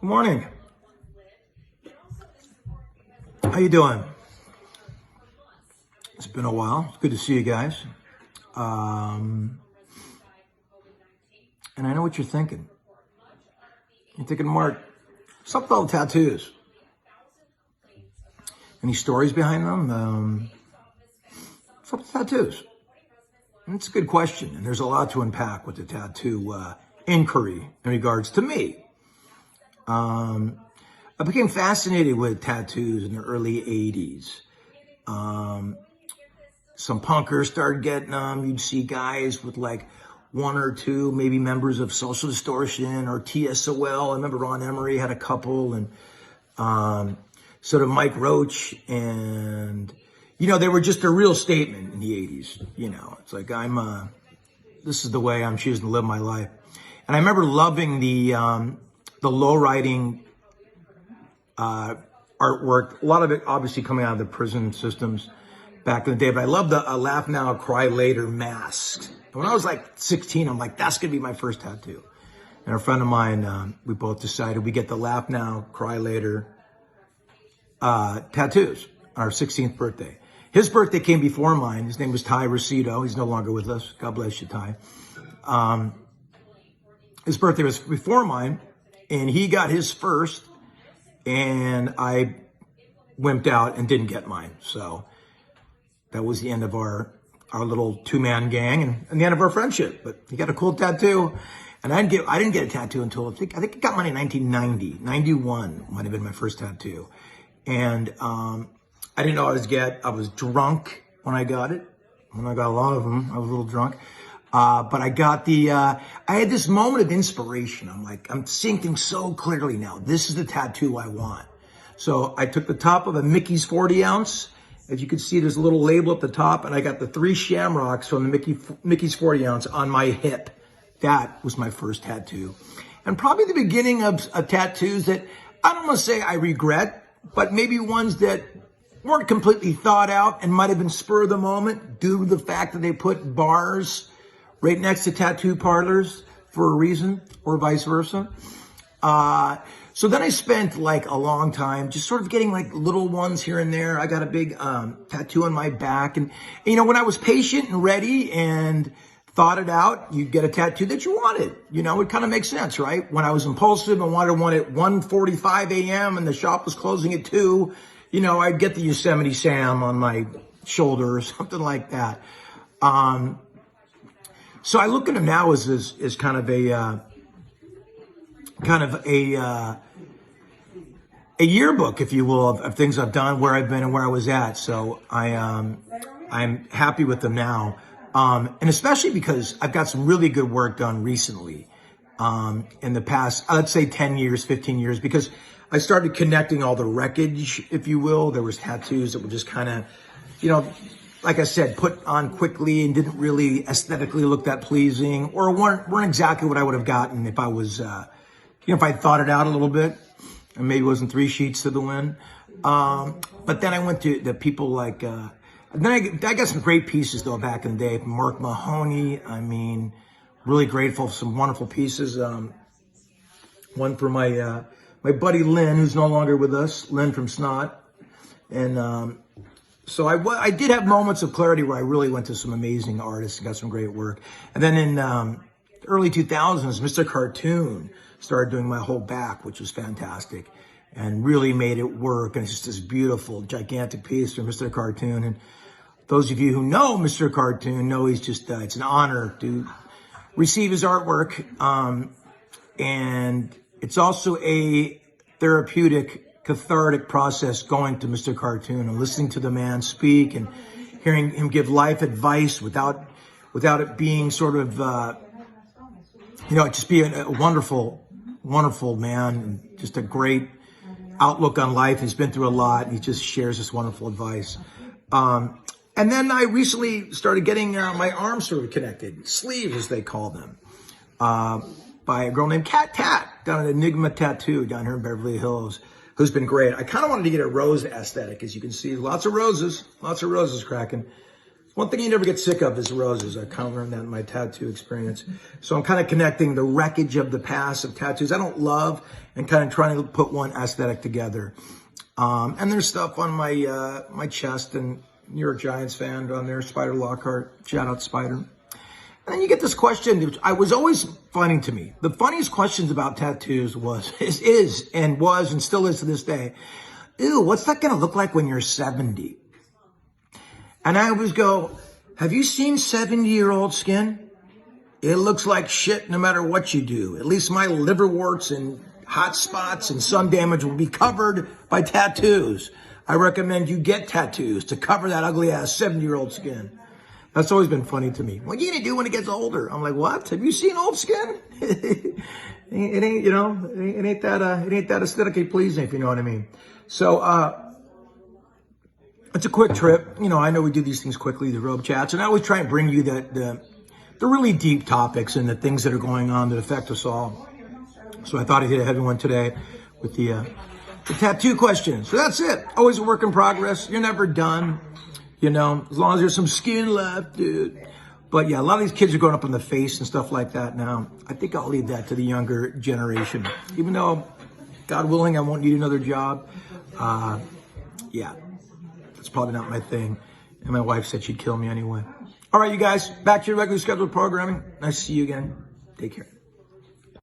Good morning. How you doing? It's been a while. It's good to see you guys. And I know what you're thinking. You're thinking, Mark, what's up with all the tattoos? Any stories behind them? What's up with tattoos? And it's a good question. And there's a lot to unpack with the tattoo inquiry in regards to me. I became fascinated with tattoos in the early 80s. Some punkers started getting them. You'd see guys with like one or two, maybe members of Social Distortion or TSOL. I remember Ron Emery had a couple, and sort of Mike Roach. And, they were just a real statement in the 80s. It's like, this is the way I'm choosing to live my life. And I remember loving the low riding artwork, a lot of it obviously coming out of the prison systems back in the day, but I loved the Laugh Now, Cry Later masks. And when I was like 16, I'm like, that's going to be my first tattoo. And a friend of mine, we both decided we get the Laugh Now, Cry Later tattoos on our 16th birthday. His birthday came before mine. His name was Ty Rosito. He's no longer with us. God bless you, Ty. His birthday was before mine, and he got his first, and I wimped out and didn't get mine. So that was the end of our little two-man gang and the end of our friendship. But he got a cool tattoo, and I didn't get a tattoo until I think I got mine in 1990. 91 might have been my first tattoo. And I didn't know I was drunk when I got it. When I got a lot of them, I was a little drunk. But I got I had this moment of inspiration. I'm seeing things so clearly now. This is the tattoo I want. So I took the top of a Mickey's 40 ounce. As you can see, there's a little label at the top, and I got the 3 shamrocks from the Mickey's 40 ounce on my hip. That was my first tattoo. And probably the beginning of tattoos that I don't want to say I regret, but maybe ones that weren't completely thought out and might have been spur of the moment due to the fact that they put bars right next to tattoo parlors for a reason, or vice versa. So then I spent like a long time just sort of getting like little ones here and there. I got a big tattoo on my back. And, when I was patient and ready and thought it out, you get a tattoo that you wanted. It kind of makes sense, right? When I was impulsive and wanted one at 1:45 a.m. and the shop was closing at 2, I'd get the Yosemite Sam on my shoulder or something like that. So I look at him now as kind of a yearbook, if you will, of things I've done, where I've been and where I was at. So I'm happy with them now. And especially because I've got some really good work done recently, in the past, let's say 10 years, 15 years, because I started connecting all the wreckage, if you will. There was tattoos that were just kind of, like I said, put on quickly and didn't really aesthetically look that pleasing, or weren't exactly what I would have gotten if I was, if I thought it out a little bit, and maybe it wasn't 3 sheets to the wind. But then I went to the people like, then I got some great pieces though back in the day from Mark Mahoney. Really grateful for some wonderful pieces. One for my buddy Lynn, who's no longer with us, Lynn from Snot, and so I did have moments of clarity where I really went to some amazing artists and got some great work. And then in early 2000s, Mr. Cartoon started doing my whole back, which was fantastic and really made it work. And it's just this beautiful, gigantic piece from Mr. Cartoon. And those of you who know Mr. Cartoon know he's just, it's an honor to receive his artwork. And it's also a therapeutic, cathartic process going to Mr. Cartoon and listening to the man speak and hearing him give life advice without it being sort of, just being a wonderful, wonderful man and just a great outlook on life. He's been through a lot, and he just shares this wonderful advice. And then I recently started getting my arms sort of connected, sleeves as they call them, by a girl named Kat Tat down at Enigma Tattoo down here in Beverly Hills, who's been great. I kind of wanted to get a rose aesthetic, as you can see. Lots of roses cracking. One thing you never get sick of is roses. I kind of learned that in my tattoo experience. So I'm kind of connecting the wreckage of the past of tattoos I don't love and kind of trying to put one aesthetic together. And there's stuff on my my chest, and you're a Giants fan on there, Spider Lockhart. Shout out Spider. And then you get this question, which I was always funny to me. The funniest questions about tattoos is and still is to this day. Ew, what's that going to look like when you're 70? And I always go, have you seen 70-year-old skin? It looks like shit no matter what you do. At least my liverworts and hot spots and sun damage will be covered by tattoos. I recommend you get tattoos to cover that ugly ass 70-year-old skin. That's always been funny to me. What are you going to do when it gets older? I'm like, what? Have you seen old skin? it ain't, you know, it ain't that aesthetically pleasing, if you know what I mean. So, it's a quick trip. You know, I know we do these things quickly, the Robe chats, and I always try and bring you the really deep topics and the things that are going on that affect us all. So I thought I'd hit a heavy one today with the tattoo question. So that's it. Always a work in progress. You're never done, you know, as long as there's some skin left, dude. But yeah, a lot of these kids are going up on the face and stuff like that now. I think I'll leave that to the younger generation. Even though, God willing, I won't need another job. Yeah. It's probably not my thing. And my wife said she'd kill me anyway. All right, you guys, back to your regularly scheduled programming. Nice to see you again. Take care.